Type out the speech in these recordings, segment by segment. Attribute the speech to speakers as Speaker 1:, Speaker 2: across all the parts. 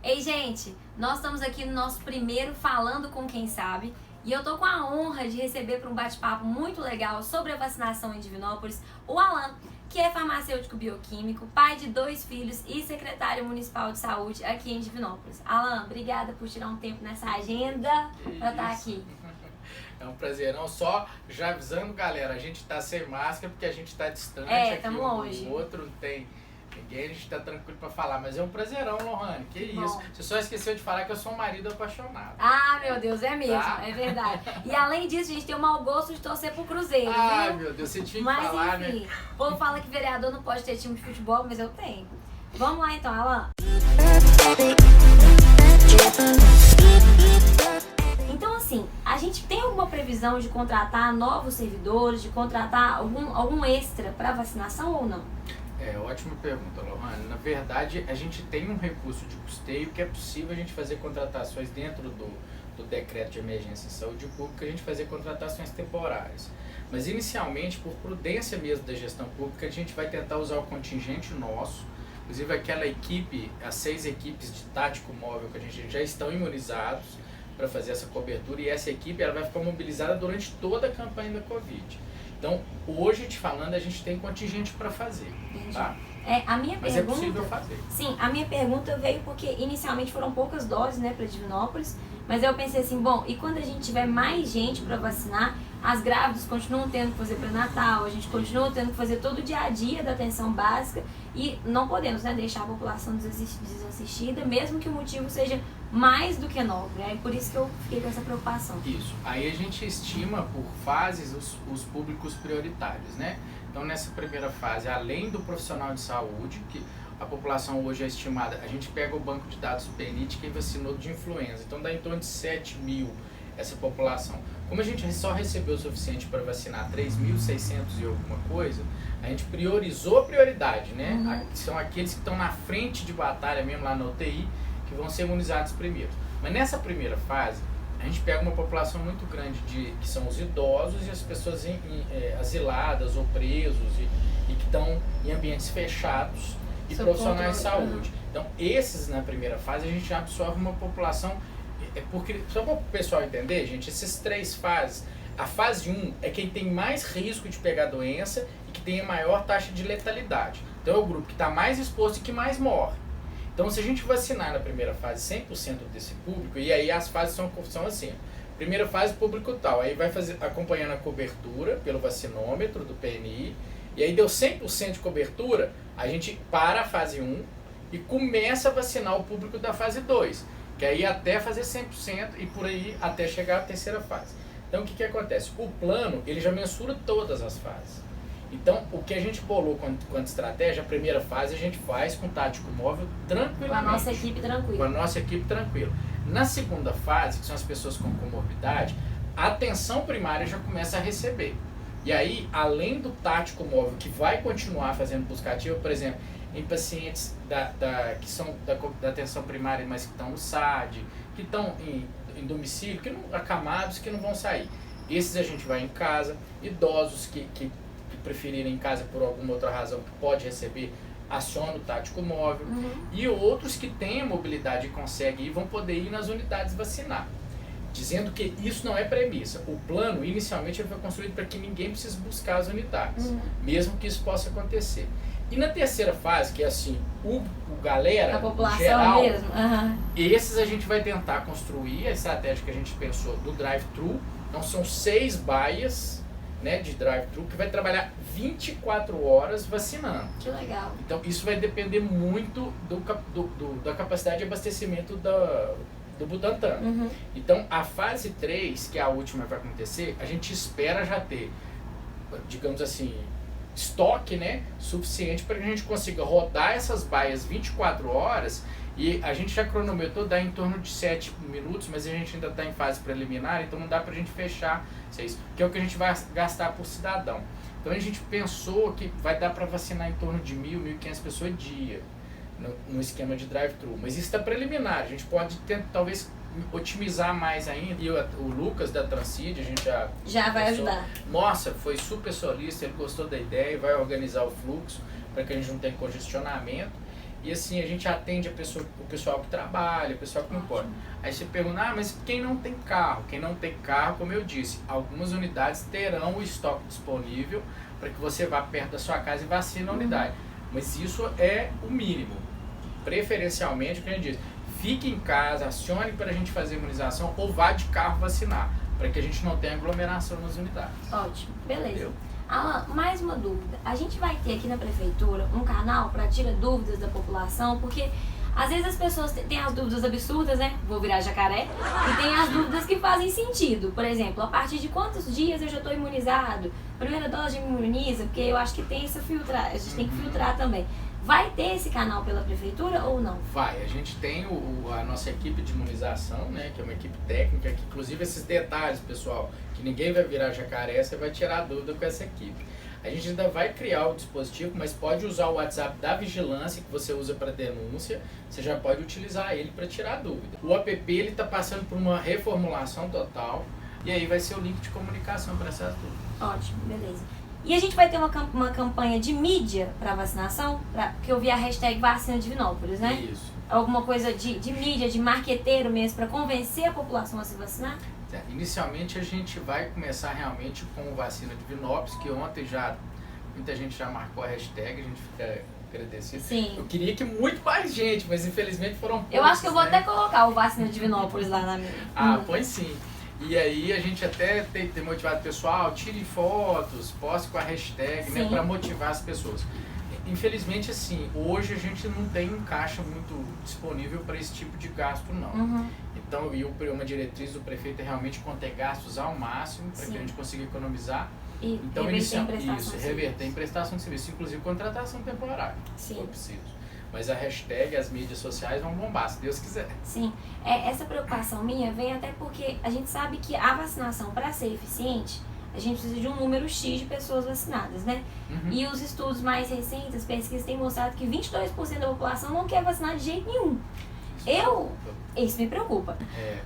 Speaker 1: Ei, gente, nós estamos aqui no nosso primeiro Falando com Quem Sabe e eu tô com a honra de receber para um bate-papo muito legal sobre a vacinação em Divinópolis o Alan, que é farmacêutico bioquímico, pai de 2 filhos e secretário municipal de saúde aqui em Divinópolis. Alan, obrigada por tirar um tempo nessa agenda para estar aqui.
Speaker 2: É um prazerão, só já avisando, galera, a gente tá sem máscara porque a gente tá distante aqui um
Speaker 1: longe.
Speaker 2: do outro, não tem ninguém, a gente tá tranquilo pra falar, mas é um prazerão, Lohane, que isso.
Speaker 1: Bom.
Speaker 2: Você só esqueceu de falar que eu sou um marido apaixonado.
Speaker 1: Ah, meu Deus, é mesmo,
Speaker 2: Tá?
Speaker 1: é verdade. E além disso, a gente tem o mau gosto de torcer pro Cruzeiro,
Speaker 2: Ai,
Speaker 1: viu?
Speaker 2: meu Deus, você tinha que
Speaker 1: Mas
Speaker 2: falar,
Speaker 1: enfim,
Speaker 2: né?
Speaker 1: o povo fala que vereador não pode ter time de futebol, mas eu tenho. Vamos lá então, Alan. Então assim, a gente tem alguma previsão de contratar novos servidores, de contratar algum extra para vacinação ou não?
Speaker 2: É, ótima pergunta, Lohane. Na verdade, a gente tem um recurso de custeio que é possível a gente fazer contratações dentro do decreto de emergência em saúde pública, a gente fazer contratações temporárias. Mas inicialmente, por prudência mesmo da gestão pública, a gente vai tentar usar o contingente nosso, inclusive aquela equipe, as 6 equipes de tático móvel que a gente já estão imunizados para fazer essa cobertura, e essa equipe ela vai ficar mobilizada durante toda a campanha da Covid. Então, hoje, te falando, a gente tem contingente para fazer, tá?
Speaker 1: A minha
Speaker 2: Mas
Speaker 1: pergunta,
Speaker 2: é possível fazer.
Speaker 1: Sim, a minha pergunta veio porque inicialmente foram poucas doses, né, para Divinópolis, mas eu pensei assim, bom, e quando a gente tiver mais gente para vacinar, as grávidas continuam tendo que fazer pré-natal, a gente continua tendo que fazer todo o dia a dia da atenção básica e não podemos, né, deixar a população desassistida, mesmo que o motivo seja mais do que nobre, né? Por isso que eu fiquei com essa preocupação.
Speaker 2: Isso. Aí a gente estima por fases os públicos prioritários, né? Então, nessa primeira fase, além do profissional de saúde, que a população hoje é estimada, a gente pega o banco de dados do PNIT que vacinou de influenza, então dá em torno de 7 mil essa população. Como a gente só recebeu o suficiente para vacinar 3.600 e alguma coisa, a gente priorizou a prioridade, né?
Speaker 1: Uhum.
Speaker 2: São aqueles que estão na frente de batalha mesmo lá na UTI, que vão ser imunizados primeiro. Mas nessa primeira fase, a gente pega uma população muito grande que são os idosos e as pessoas asiladas ou presos e que estão em ambientes fechados e profissionais de saúde. Então, esses na primeira fase, a gente já absorve uma população. Porque, só para o pessoal entender, gente, essas 3 fases, a fase 1 é quem tem mais risco de pegar a doença e que tem a maior taxa de letalidade. Então, é o grupo que está mais exposto e que mais morre. Então, se a gente vacinar na primeira fase 100% desse público, e aí as fases são assim, primeira fase público tal, aí vai acompanhando a cobertura pelo vacinômetro do PNI, e aí deu 100% de cobertura, a gente para a fase 1 e começa a vacinar o público da fase 2, que aí até fazer 100% e por aí até chegar à terceira fase. Então, o que acontece? O plano, ele já mensura todas as fases. Então, o que a gente bolou quanto estratégia, a primeira fase a gente faz com tático móvel tranquilamente.
Speaker 1: Com a nossa equipe tranquila.
Speaker 2: Com a nossa equipe tranquila. Na segunda fase, que são as pessoas com comorbidade, a atenção primária já começa a receber. E aí, além do tático móvel, que vai continuar fazendo busca ativa, por exemplo, em pacientes que são da atenção primária, mas que estão no SAD, que estão em domicílio, acamados, que não vão sair. Esses a gente vai em casa, idosos que preferirem em casa por alguma outra razão que pode receber, aciona o tático móvel.
Speaker 1: Uhum.
Speaker 2: E outros que têm a mobilidade e conseguem ir, vão poder ir nas unidades vacinar. Dizendo que isso não é premissa. O plano, inicialmente, ele foi construído para que ninguém precise buscar as unidades, mesmo que isso possa acontecer. E na terceira fase, que é assim, o galera,
Speaker 1: a população
Speaker 2: geral,
Speaker 1: mesmo. Uhum.
Speaker 2: Esses a gente vai tentar construir a estratégia que a gente pensou do drive-thru. Então são 6 baias, né, de drive-thru que vai trabalhar 24 horas vacinando.
Speaker 1: Que legal.
Speaker 2: Então isso vai depender muito da capacidade de abastecimento do Butantan.
Speaker 1: Uhum.
Speaker 2: Então a fase 3, que é a última que vai acontecer, a gente espera já ter, digamos assim, estoque, né, suficiente para que a gente consiga rodar essas baias 24 horas. E a gente já cronometrou, dá em torno de 7 minutos, mas a gente ainda está em fase preliminar, então não dá para a gente fechar isso, que é o que a gente vai gastar por cidadão. Então a gente pensou que vai dar para vacinar em torno de 1.000, 1.500 pessoas dia, no esquema de drive-thru. Mas isso está preliminar, a gente pode talvez otimizar mais ainda. E o Lucas da Transcid, a gente
Speaker 1: já vai
Speaker 2: pensou,
Speaker 1: ajudar.
Speaker 2: Nossa, foi super solista, ele gostou da ideia e vai organizar o fluxo para que a gente não tenha congestionamento. E assim, a gente atende o pessoal que trabalha, o pessoal que não pode. Aí você pergunta, mas quem não tem carro? Quem não tem carro, como eu disse, algumas unidades terão o estoque disponível para que você vá perto da sua casa e vacine a unidade. Mas isso é o mínimo. Preferencialmente, o que a gente diz, fique em casa, acione para a gente fazer a imunização ou vá de carro vacinar, para que a gente não tenha aglomeração nas unidades.
Speaker 1: Ótimo, beleza.
Speaker 2: Entendeu?
Speaker 1: Alan, mais uma dúvida. A gente vai ter aqui na prefeitura um canal para tirar dúvidas da população, porque às vezes as pessoas têm as dúvidas absurdas, né? Vou virar jacaré. E tem as dúvidas que fazem sentido. Por exemplo, a partir de quantos dias eu já estou imunizado? Primeira dose me imuniza? Porque eu acho que tem essa filtrar. A gente tem que filtrar também. Vai ter esse canal pela prefeitura ou não?
Speaker 2: Vai. A gente tem a nossa equipe de imunização, né? Que é uma equipe técnica, que inclusive esses detalhes, pessoal, que ninguém vai virar jacaré, você vai tirar dúvida com essa equipe. A gente ainda vai criar o dispositivo, mas pode usar o WhatsApp da vigilância que você usa para denúncia, você já pode utilizar ele para tirar dúvida. O app ele está passando por uma reformulação total e aí vai ser o link de comunicação para essas dúvidas.
Speaker 1: Ótimo, beleza. E a gente vai ter uma campanha de mídia para vacinação, porque eu vi a hashtag vacina Divinópolis, né?
Speaker 2: Isso.
Speaker 1: Alguma coisa de mídia, de marqueteiro mesmo, para convencer a população a se vacinar?
Speaker 2: Inicialmente a gente vai começar realmente com o vacina Divinópolis, que ontem muita gente já marcou a hashtag, a gente fica agradecido.
Speaker 1: Sim.
Speaker 2: Eu queria que muito mais gente, mas infelizmente foram poucos.
Speaker 1: Eu acho que eu vou
Speaker 2: né?
Speaker 1: até colocar o vacina Divinópolis lá na minha.
Speaker 2: Põe sim. E aí a gente até tem motivado o pessoal, tire fotos, poste com a hashtag, né, para motivar as pessoas. Infelizmente, assim, hoje a gente não tem um caixa muito disponível para esse tipo de gasto, não. Então, uma diretriz do prefeito é realmente conter gastos ao máximo para que a gente consiga economizar. Então, reverter em prestação de serviço, inclusive contratação temporária, se for preciso. Mas a hashtag, as mídias sociais vão bombar, se Deus quiser.
Speaker 1: Sim, essa preocupação minha vem até porque a gente sabe que a vacinação, para ser eficiente, a gente precisa de um número X de pessoas vacinadas, né? E os estudos mais recentes, as pesquisas têm mostrado que 22% da população não quer vacinar de jeito nenhum. Isso me preocupa.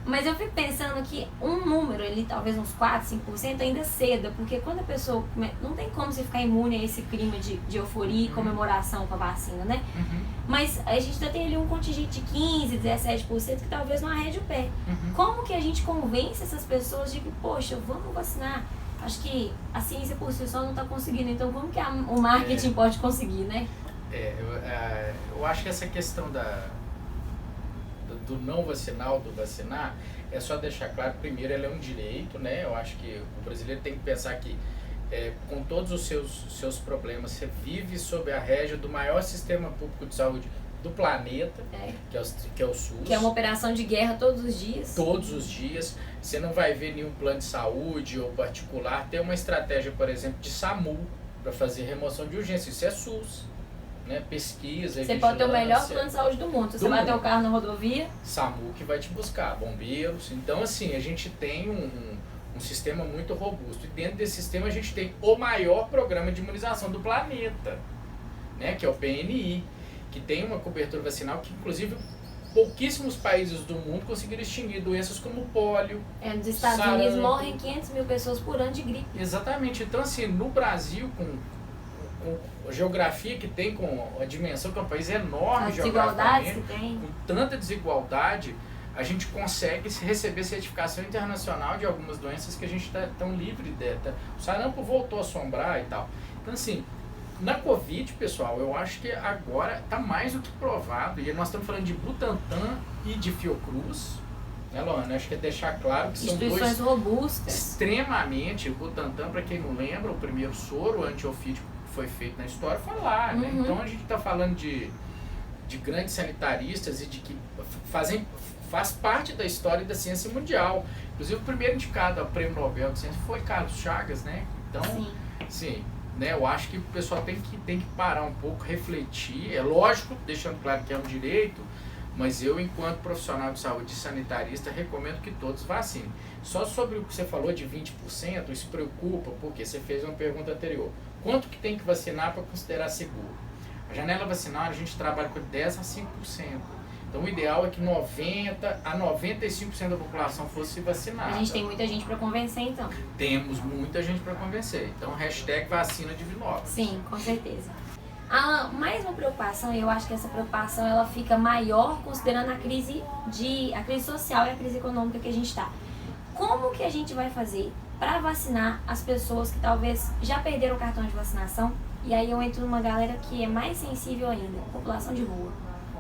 Speaker 1: Mas eu fico pensando que um número ali, talvez uns 4, 5% ainda ceda, porque quando a pessoa... Não tem como você ficar imune a esse clima de euforia e comemoração com a vacina, né? Mas a gente ainda tem ali um contingente de 15, 17% que talvez não arrede o pé. Como que a gente convence essas pessoas de que, poxa, vamos vacinar? Acho que a ciência por si só não está conseguindo, então como que o marketing pode conseguir, né?
Speaker 2: Eu acho que essa questão do não vacinar ou do vacinar, é só deixar claro, primeiro, ela é um direito, né? Eu acho que o brasileiro tem que pensar que, com todos os seus problemas, você vive sob a régia do maior sistema público de saúde do planeta, que é o SUS. Que
Speaker 1: é uma operação de guerra todos os dias.
Speaker 2: Todos os dias. Você não vai ver nenhum plano de saúde ou particular ter uma estratégia, por exemplo, de SAMU, para fazer remoção de urgência. Isso é SUS. Né? Pesquisa,
Speaker 1: você pode ter o melhor plano de saúde do mundo. Você vai ter o carro na rodovia,
Speaker 2: SAMU que vai te buscar, bombeiros. Então, assim, a gente tem um sistema muito robusto. E dentro desse sistema a gente tem o maior programa de imunização do planeta, né? Que é o PNI, que tem uma cobertura vacinal que, inclusive, pouquíssimos países do mundo conseguiram extinguir doenças como pólio.
Speaker 1: Nos Estados Unidos morrem 500 mil pessoas por ano de gripe.
Speaker 2: Exatamente. Então, assim, no Brasil, com a geografia que tem, com a dimensão que é um país enorme,
Speaker 1: as desigualdades que tem,
Speaker 2: com tanta desigualdade, a gente consegue receber certificação internacional de algumas doenças que a gente está tão livre dela. O sarampo voltou a assombrar e tal. Então, assim, na Covid, pessoal, eu acho que agora está mais do que provado, e nós estamos falando de Butantan e de Fiocruz, né, Luana? Acho que é deixar claro que são
Speaker 1: instituições
Speaker 2: dois
Speaker 1: robustas.
Speaker 2: Extremamente. O Butantan, para quem não lembra, o primeiro soro antiofídico que foi feito na história foi lá, né? Então a gente está falando de grandes sanitaristas e de que faz parte da história da ciência mundial. Inclusive o primeiro indicado ao Prêmio Nobel de Ciência foi Carlos Chagas, né? Então, sim, né, eu acho que o pessoal tem que parar um pouco, refletir. É lógico, deixando claro que é um direito, mas eu, enquanto profissional de saúde e sanitarista, recomendo que todos vacinem. Só sobre o que você falou de 20%, isso preocupa, porque você fez uma pergunta anterior. Quanto que tem que vacinar para considerar seguro? A janela vacinal, a gente trabalha com 10% a 5%. Então, o ideal é que 90% a 95% da população fosse vacinada.
Speaker 1: A gente tem muita gente para convencer, então.
Speaker 2: Temos muita gente para convencer. Então, hashtag vacina Divinópolis.
Speaker 1: Sim, com certeza. Mais uma preocupação, e eu acho que essa preocupação ela fica maior considerando a crise social e a crise econômica que a gente está. Como que a gente vai fazer para vacinar as pessoas que talvez já perderam o cartão de vacinação? E aí eu entro numa galera que é mais sensível ainda, população de rua.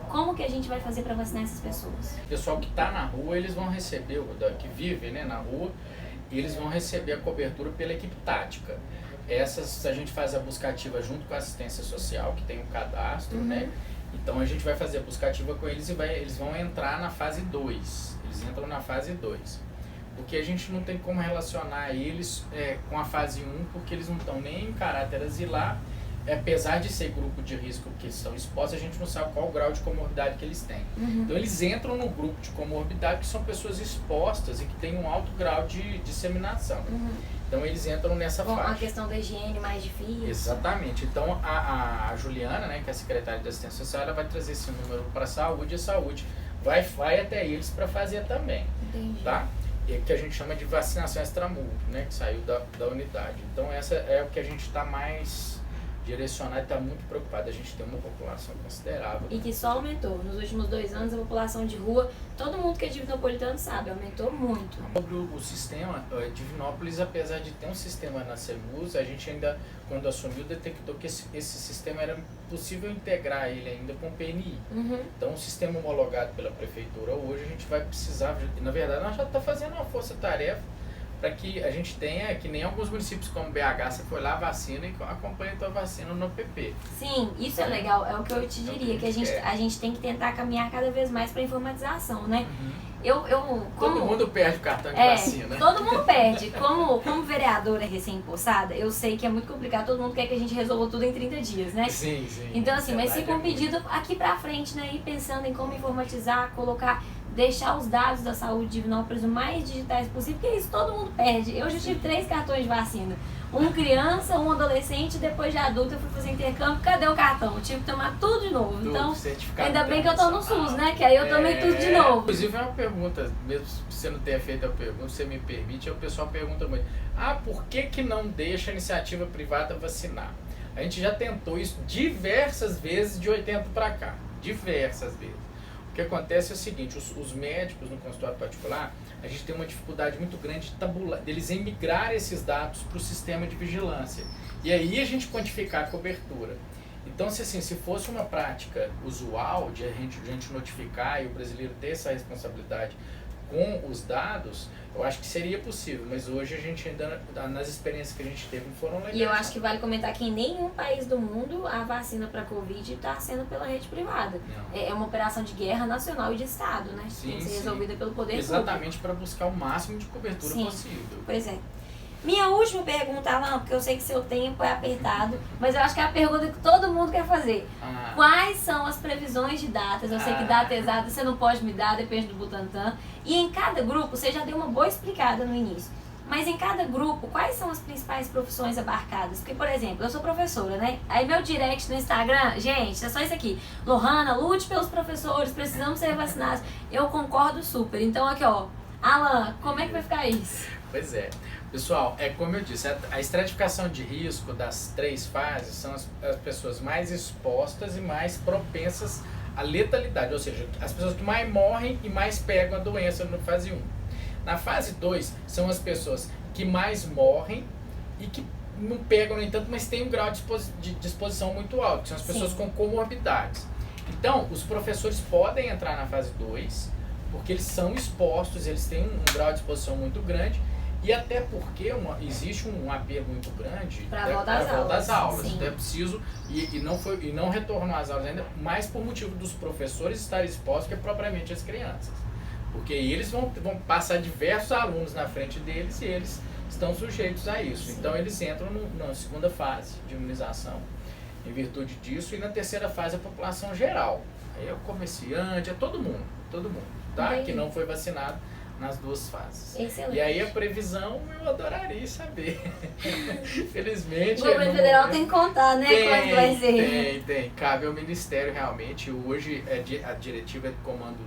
Speaker 1: Como que a gente vai fazer para vacinar essas pessoas?
Speaker 2: O pessoal que está na rua, eles vão receber, que vive, né, na rua, eles vão receber a cobertura pela equipe tática. Essas a gente faz a buscativa junto com a assistência social, que tem um cadastro, né? Então a gente vai fazer a buscativa com eles e eles vão entrar na fase 2. Eles entram na fase 2. Porque a gente não tem como relacionar eles com a fase 1, porque eles não estão nem em caráter asilar. Apesar de ser grupo de risco que estão expostos, a gente não sabe qual o grau de comorbidade que eles têm. Então eles entram no grupo de comorbidade, que são pessoas expostas e que têm um alto grau de disseminação. Então eles entram nessa faixa.
Speaker 1: A questão da higiene mais difícil.
Speaker 2: Exatamente. Então a Juliana, né, que é a secretária de assistência social, ela vai trazer esse número para a saúde, e a saúde vai até eles para fazer também.
Speaker 1: Entendi.
Speaker 2: Tá? Que a gente chama de vacinação extramuros, né, que saiu da unidade. Então essa é o que a gente está mais direcionado e está muito preocupado. A gente tem uma população considerável.
Speaker 1: E que só aumentou. Nos últimos 2 anos, a população de rua, todo mundo que é divinópolitano sabe, aumentou muito.
Speaker 2: Sobre o sistema, Divinópolis, apesar de ter um sistema na CEMUS, a gente ainda, quando assumiu, detectou que esse sistema era possível integrar ele ainda com o PNI. Então, o sistema homologado pela prefeitura hoje, a gente vai precisar, na verdade, nós já estamos fazendo uma força-tarefa para que a gente tenha, que nem alguns municípios como BH, você foi lá, vacina e acompanha a tua vacina no PP.
Speaker 1: Sim, isso é legal, é o que eu te diria, que a gente tem que tentar caminhar cada vez mais para a informatização, né?
Speaker 2: Todo mundo perde o cartão de vacina.
Speaker 1: Todo mundo perde. Como vereadora recém-impossada, eu sei que é muito complicado, todo mundo quer que a gente resolva tudo em 30 dias, né?
Speaker 2: Sim.
Speaker 1: Então assim, mas fica um pedido aqui pra frente, né? Ir pensando em como informatizar, deixar os dados da saúde de Divinópolis o mais digitais possível, porque isso todo mundo perde. Eu já tive 3 cartões de vacina. Um criança, um adolescente, depois de adulto eu fui fazer intercâmbio, cadê o cartão? Eu tive que tomar tudo de novo. Então, ainda bem que eu tô no SUS, né? Que aí eu tomei tudo de novo.
Speaker 2: Inclusive é uma pergunta, mesmo se você não tenha feito a pergunta, se você me permite, o pessoal pergunta muito, por que não deixa a iniciativa privada vacinar? A gente já tentou isso diversas vezes de 80 para cá, diversas vezes. O que acontece é o seguinte, os médicos no consultório particular, a gente tem uma dificuldade muito grande deles migrar esses dados para o sistema de vigilância. E aí a gente quantificar a cobertura. Então, se fosse uma prática usual de a gente notificar e o brasileiro ter essa responsabilidade com os dados, eu acho que seria possível, mas hoje a gente ainda, nas experiências que a gente teve, não foram legais.
Speaker 1: E eu acho que vale comentar que em nenhum país do mundo a vacina para Covid está sendo pela rede privada. É uma operação de guerra nacional e de Estado, né? Tem que ser resolvida pelo poder público.
Speaker 2: Exatamente, para buscar o máximo de cobertura possível.
Speaker 1: Pois é. Minha última pergunta, Alan, porque eu sei que seu tempo é apertado, mas eu acho que é a pergunta que todo mundo quer fazer. Quais são as previsões de datas? Eu sei que data exata você não pode me dar, depende do Butantan. E em cada grupo, você já deu uma boa explicada no início, mas em cada grupo, quais são as principais profissões abarcadas? Porque, por exemplo, eu sou professora, né? Aí meu direct no Instagram, gente, é só isso aqui. Lohana, lute pelos professores, precisamos ser vacinados. Eu concordo super. Então aqui, ó, Alan, como é que vai ficar isso?
Speaker 2: Pois é. Pessoal, como eu disse, a estratificação de risco das 3 fases são as pessoas mais expostas e mais propensas à letalidade, ou seja, as pessoas que mais morrem e mais pegam a doença na fase 1. Na fase 2, são as pessoas que mais morrem e que não pegam, no entanto, mas têm um grau de disposição muito alto, que são as pessoas com comorbidades. Então, os professores podem entrar na fase 2, porque eles são expostos, eles têm um grau de exposição muito grande, e até porque existe um apego muito grande
Speaker 1: para a volta
Speaker 2: das aulas. Então é preciso, e não retornou às aulas ainda, mais por motivo dos professores estarem expostos que propriamente as crianças. Porque eles vão passar diversos alunos na frente deles e eles estão sujeitos a isso. Então eles entram na segunda fase de imunização, em virtude disso, e na terceira fase a população geral. Aí é o comerciante, é todo mundo, tá? Que não foi vacinado nas 2 fases.
Speaker 1: Excelente.
Speaker 2: E aí a previsão eu adoraria saber. Felizmente.
Speaker 1: O governo federal tem que contar, né? Quando vai ser.
Speaker 2: Tem. Cabe ao Ministério realmente. Hoje a diretiva é de comando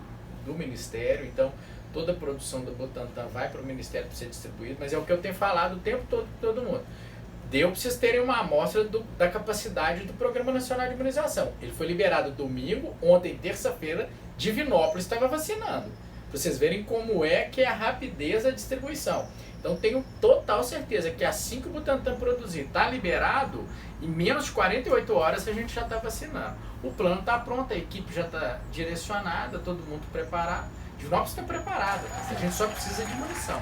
Speaker 2: do Ministério, então toda a produção do Butantan vai para o Ministério para ser distribuída, mas é o que eu tenho falado o tempo todo para todo mundo. deu para vocês terem uma amostra da capacidade do Programa Nacional de Imunização. Ele foi liberado domingo, ontem, terça-feira, Divinópolis estava vacinando. Para vocês verem como é que é a rapidez da distribuição. Então tenho total certeza que assim que o Butantan produzir está liberado, em menos de 48 horas a gente já está vacinando. O plano está pronto, a equipe já está direcionada, todo mundo preparado. Divinópolis está preparada, a gente só precisa de munição.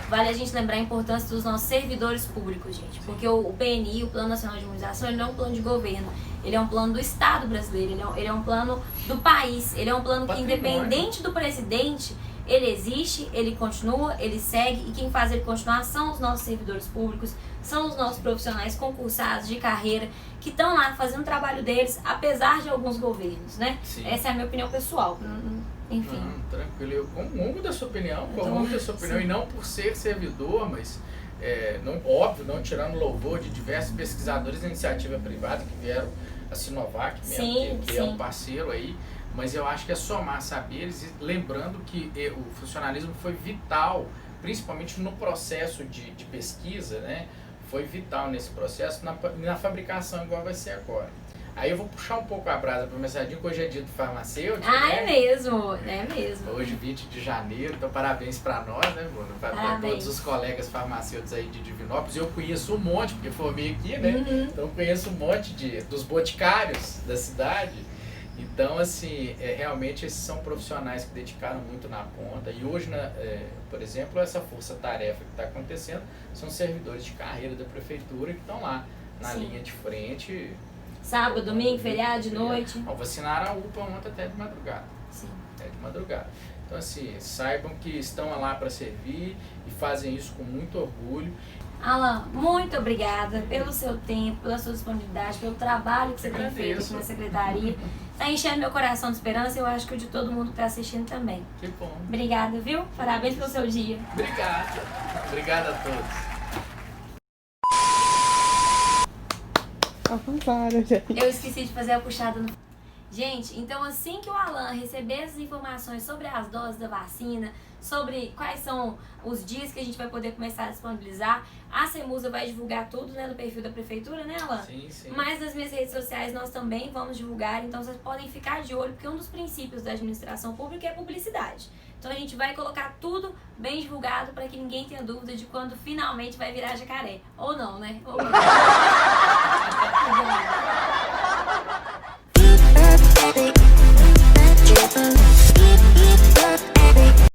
Speaker 1: Vale a gente lembrar a importância dos nossos servidores públicos, gente. Porque o PNI, o Plano Nacional de Imunização, ele não é um plano de governo. Ele é um plano do Estado brasileiro, ele é um plano do país. Ele é um plano que, independente do presidente, ele existe, ele continua, ele segue. E quem faz ele continuar são os nossos servidores públicos, são os nossos profissionais concursados de carreira, que estão lá fazendo o trabalho deles, apesar de alguns governos, né?
Speaker 2: Sim.
Speaker 1: Essa é a minha opinião pessoal. Enfim.
Speaker 2: Tranquilo, eu comungo da sua opinião,
Speaker 1: Sim.
Speaker 2: E não por ser servidor, mas óbvio, não tirando louvor de diversos pesquisadores da iniciativa privada que vieram, a Sinovac mesmo, que é um parceiro aí, mas eu acho que é somar saberes, e lembrando que o funcionalismo foi vital, principalmente no processo de pesquisa, né? Foi vital nesse processo, na fabricação igual vai ser agora. Aí eu vou puxar um pouco a brasa para o Mensadinho, que hoje é dia do farmacêutico.
Speaker 1: É mesmo, é mesmo.
Speaker 2: Hoje, 20 de janeiro, então parabéns para nós, né, Bruno? Para todos os colegas farmacêuticos aí de Divinópolis. Eu conheço um monte, porque formei aqui, né?
Speaker 1: Uhum.
Speaker 2: Então conheço um monte dos boticários da cidade. Então, assim, realmente esses são profissionais que dedicaram muito na ponta. E hoje, por exemplo, essa força-tarefa que está acontecendo são servidores de carreira da prefeitura que estão lá na linha de frente.
Speaker 1: Sábado, domingo, feriado, de noite.
Speaker 2: Vacinaram a UPA ontem até de madrugada.
Speaker 1: Sim.
Speaker 2: Até de madrugada. Então, assim, saibam que estão lá para servir e fazem isso com muito orgulho.
Speaker 1: Alan, muito obrigada pelo seu tempo, pela sua disponibilidade, pelo trabalho que você tem feito aqui na secretaria. Está enchendo meu coração de esperança e eu acho que o de todo mundo que está assistindo também.
Speaker 2: Que bom.
Speaker 1: Obrigada, viu? Parabéns pelo seu dia.
Speaker 2: Obrigado. Obrigado a todos.
Speaker 1: Eu esqueci de fazer a puxada no... Gente, então assim que o Alan receber as informações sobre as doses da vacina, sobre quais são os dias que a gente vai poder começar a disponibilizar, a Semusa vai divulgar tudo, né, no perfil da prefeitura, né, Alan?
Speaker 2: Sim, sim.
Speaker 1: Mas nas minhas redes sociais nós também vamos divulgar, então vocês podem ficar de olho, porque um dos princípios da administração pública é a publicidade. Então a gente vai colocar tudo bem divulgado para que ninguém tenha dúvida de quando finalmente vai virar jacaré. Ou não, né? Ou não.